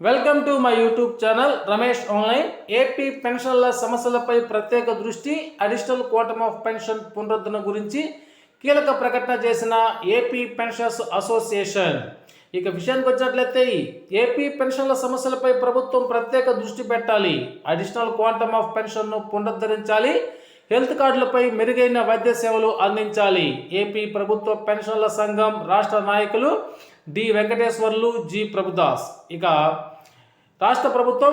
Welcome to my YouTube channel Ramesh online. AP పెన్షన్ల సమస్యలపై ప్రత్యేక దృష్టి, అడిషనల్ క్వాంటమ్ ఆఫ్ పెన్షన్ పునరుద్ధరణ గురించి కీలక ప్రకటన చేసిన ఏపీ పెన్షనర్స్ అసోసియేషన్. ఇక విషయానికి వచ్చినట్లయితే ఏపీ పెన్షన్ల సమస్యలపై ప్రభుత్వం ప్రత్యేక దృష్టి పెట్టాలి, అడిషనల్ క్వాంటమ్ ఆఫ్ పెన్షన్ను పునరుద్ధరించాలి, హెల్త్ కార్డులపై మెరుగైన వైద్య సేవలు అందించాలి. ఏపీ ప్రభుత్వ పెన్షన్ల సంఘం రాష్ట్ర నాయకులు డి వెంకటేశ్వర్లు, జి ప్రభుదాస్. ఇక రాష్ట్ర ప్రభుత్వ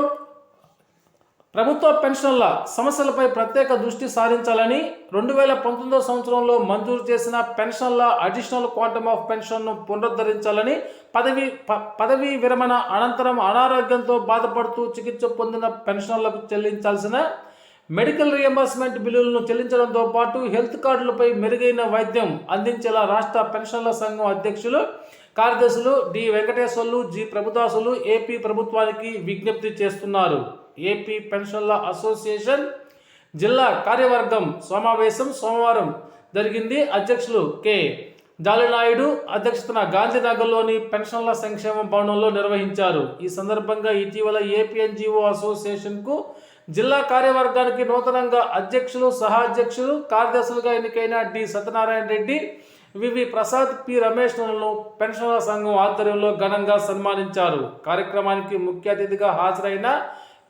పెన్షన్ల సమస్యలపై ప్రత్యేక దృష్టి సారించాలని 2019 సంవత్సరంలో మంజూరు చేసిన పెన్షన్ల అడిషనల్ క్వాంటమ్ ఆఫ్ పెన్షన్ను పునరుద్ధరించాలని, పదవీ విరమణ అనంతరం అనారోగ్యంతో బాధపడుతూ చికిత్స పొందిన పెన్షన్లకు చెల్లించాల్సిన మెడికల్ రియంబర్స్మెంట్ బిల్లులను చెల్లించడంతో పాటు హెల్త్ కార్డులపై మెరుగైన వైద్యం అందించేలా రాష్ట్ర పెన్షన్ల సంఘం అధ్యక్షులు, కార్యదర్శులు డి వెంకటేశ్వర్లు, జి ప్రభుదాసులు ఏపీ ప్రభుత్వానికి విజ్ఞప్తి చేస్తున్నారు. ఏపీ పెన్షన్ల అసోసియేషన్ జిల్లా కార్యవర్గం సమావేశం సోమవారం జరిగింది. అధ్యక్షులు కె జాలినాయుడు అధ్యక్షతన గాంధీనగర్లోని పెన్షన్ల సంక్షేమ భవనంలో నిర్వహించారు. ఈ సందర్భంగా ఇటీవల ఏపీ ఎన్జిఓ అసోసియేషన్కు జిల్లా కార్యవర్గానికి నూతనంగా అధ్యక్షులు, సహాధ్యక్షులు, కార్యదర్శులుగా ఎన్నికైన డి సత్యనారాయణ రెడ్డి, వివి ప్రసాద్, పి రమేష్లను పెన్షన్ల సంఘం ఆధ్వర్యంలో ఘనంగా సన్మానించారు. కార్యక్రమానికి ముఖ్య అతిథిగా హాజరైన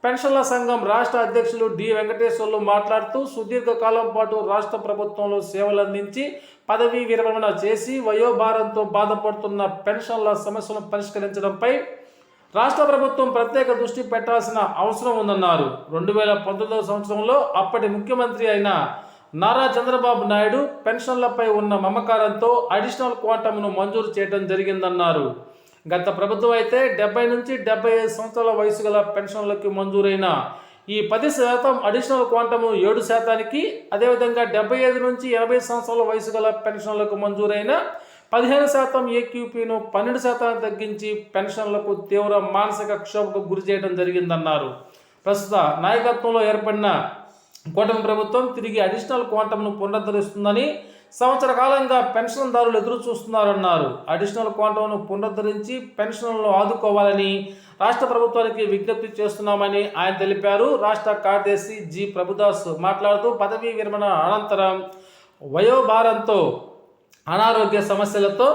పెన్షన్ల సంఘం రాష్ట్ర అధ్యక్షులు డి వెంకటేశ్వర్లు మాట్లాడుతూ, సుదీర్ఘకాలం పాటు రాష్ట్ర ప్రభుత్వంలో సేవలు అందించి పదవీ విరమణ చేసి వయోభారంతో బాధపడుతున్న పెన్షన్ల సమస్యలను పరిష్కరించడంపై రాష్ట్ర ప్రభుత్వం ప్రత్యేక దృష్టి పెట్టాల్సిన అవసరం ఉందన్నారు. 2019 సంవత్సరంలో అప్పటి ముఖ్యమంత్రి అయిన నారా చంద్రబాబు నాయుడు పెన్షన్లపై ఉన్న మమకారంతో అడిషనల్ క్వాంటమ్ను మంజూరు చేయడం జరిగిందన్నారు. గత ప్రభుత్వం అయితే 70 నుంచి 75 సంవత్సరాల వయసు గల పెన్షన్లకు మంజూరైన ఈ 10% అడిషనల్ క్వాంటమ్ 7%, అదేవిధంగా 75 నుంచి 80 సంవత్సరాల వయసు గల పెన్షన్లకు మంజూరైన 15% ఏక్యూపీను 12% తగ్గించి పెన్షన్లకు తీవ్ర మానసిక క్షోభకు గురి చేయడం జరిగిందన్నారు. ప్రస్తుత నాయకత్వంలో ఏర్పడిన కూటమి ప్రభుత్వం తిరిగి అడిషనల్ క్వాంటమ్ను పునరుద్ధరిస్తుందని సంవత్సర కాలంగా పెన్షన్దారులు ఎదురు చూస్తున్నారన్నారు. అడిషనల్ క్వాంటమ్ను పునరుద్ధరించి పెన్షన్లను ఆదుకోవాలని రాష్ట్ర ప్రభుత్వానికి విజ్ఞప్తి చేస్తున్నామని ఆయన తెలిపారు. రాష్ట్ర కార్యదర్శి జి ప్రభుదాస్ మాట్లాడుతూ, పదవీ విరమణ అనంతరం వయోభారంతో అనారోగ్య సమస్యలతో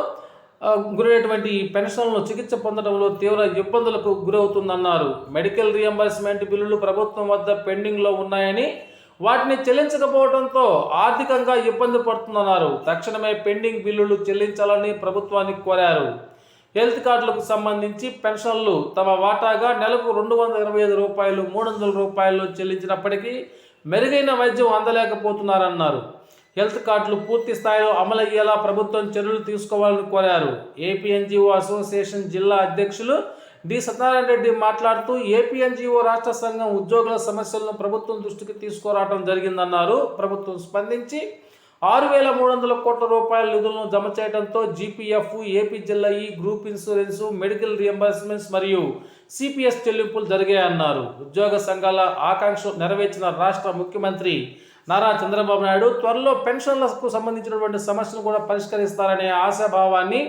గురైనటువంటి ఈ పెన్షన్లను చికిత్స పొందడంలో తీవ్ర ఇబ్బందులకు గురవుతుందన్నారు. మెడికల్ రియంబర్స్మెంట్ బిల్లులు ప్రభుత్వం వద్ద పెండింగ్లో ఉన్నాయని, వాటిని చెల్లించకపోవడంతో ఆర్థికంగా ఇబ్బంది పడుతుందన్నారు. తక్షణమే పెండింగ్ బిల్లులు చెల్లించాలని ప్రభుత్వాన్ని కోరారు. హెల్త్ కార్డులకు సంబంధించి పెన్షన్లు తమ వాటాగా నెలకు 225 రూపాయలు, 300 రూపాయలు చెల్లించినప్పటికీ మెరుగైన వైద్యం అందలేకపోతున్నారన్నారు. హెల్త్ కార్డులు పూర్తి స్థాయిలో అమలయ్యేలా ప్రభుత్వం చర్యలు తీసుకోవాలని కోరారు. ఏపీ ఎన్జిఓ అసోసియేషన్ జిల్లా అధ్యక్షులు డి సత్యనారాయణ రెడ్డి మాట్లాడుతూ, ఏపీ ఎన్జిఓ రాష్ట్ర సంఘం ఉద్యోగుల సమస్యలను ప్రభుత్వం దృష్టికి తీసుకురావడం జరిగిందన్నారు. ప్రభుత్వం స్పందించి 6,300 కోట్ల రూపాయల నిధులను జమ చేయడంతో జీపీఎఫ్, ఏపీ జిల్లా గ్రూప్ ఇన్సూరెన్స్, మెడికల్ రియంబర్స్మెంట్స్ మరియు సిపిఎస్ చెల్లింపులు జరిగాయన్నారు. ఉద్యోగ సంఘాల ఆకాంక్ష నెరవేర్చిన రాష్ట్ర ముఖ్యమంత్రి నారా చంద్రబాబు నాయుడు త్వరలో పెన్షన్లకు సంబంధించినటువంటి సమస్యను కూడా పరిష్కరిస్తారనే ఆశాభావాన్ని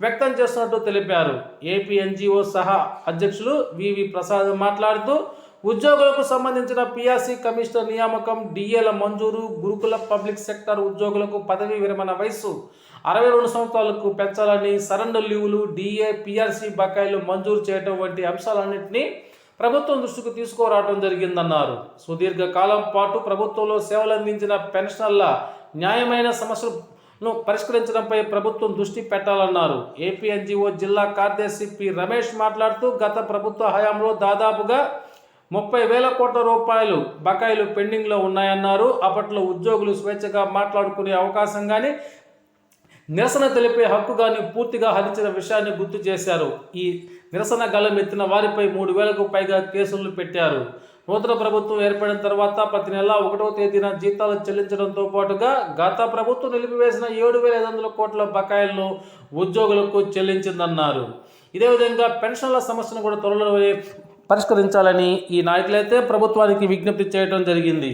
వ్యక్తం చేస్తున్నట్టు తెలిపారు. ఏపీ ఎన్జిఓ సహా అధ్యక్షులు వివి ప్రసాద్ మాట్లాడుతూ, ఉద్యోగులకు సంబంధించిన పిఆర్సీ కమిషనర్ నియామకం, డిఏల మంజూరు, గురుకుల పబ్లిక్ సెక్టర్ ఉద్యోగులకు పదవీ విరమణ వయసు 62 సంవత్సరాలకు పెంచాలని, సరెండర్ లీవులు, డిఏ, పిఆర్సీ బకాయిలు మంజూరు చేయడం వంటి అంశాలన్నింటినీ ప్రభుత్వం దృష్టికి తీసుకురావడం జరిగిందన్నారు. సుదీర్ఘకాలం పాటు ప్రభుత్వంలో సేవలు అందించిన పెన్షనర్ల న్యాయమైన సమస్యలను పరిష్కరించడంపై ప్రభుత్వం దృష్టి పెట్టాలన్నారు. ఏపీ ఎన్జిఓ జిల్లా కార్యదర్శి పి రమేష్ మాట్లాడుతూ, గత ప్రభుత్వ హయాంలో దాదాపుగా 30,000 కోట్ల రూపాయలు బకాయిలు పెండింగ్లో ఉన్నాయన్నారు. అప్పట్లో ఉద్యోగులు స్వేచ్ఛగా మాట్లాడుకునే అవకాశం కానీ, నిరసన తెలిపే హక్కు కానీ పూర్తిగా హరించిన విషయాన్ని గుర్తు చేశారు. ఈ నిరసన గళం ఎత్తిన వారిపై 3,000కు పైగా కేసులు పెట్టారు. నూతన ప్రభుత్వం ఏర్పడిన తర్వాత ప్రతి నెల 1వ తేదీన జీతాలు చెల్లించడంతో పాటుగా గత ప్రభుత్వం నిలిపివేసిన 7,500 కోట్ల బకాయిలను ఉద్యోగులకు చెల్లించిందన్నారు. ఇదే విధంగా పెన్షన్ల సమస్యను కూడా త్వరలో పరిష్కరించాలని ఈ నాయకులైతే ప్రభుత్వానికి విజ్ఞప్తి చేయడం జరిగింది.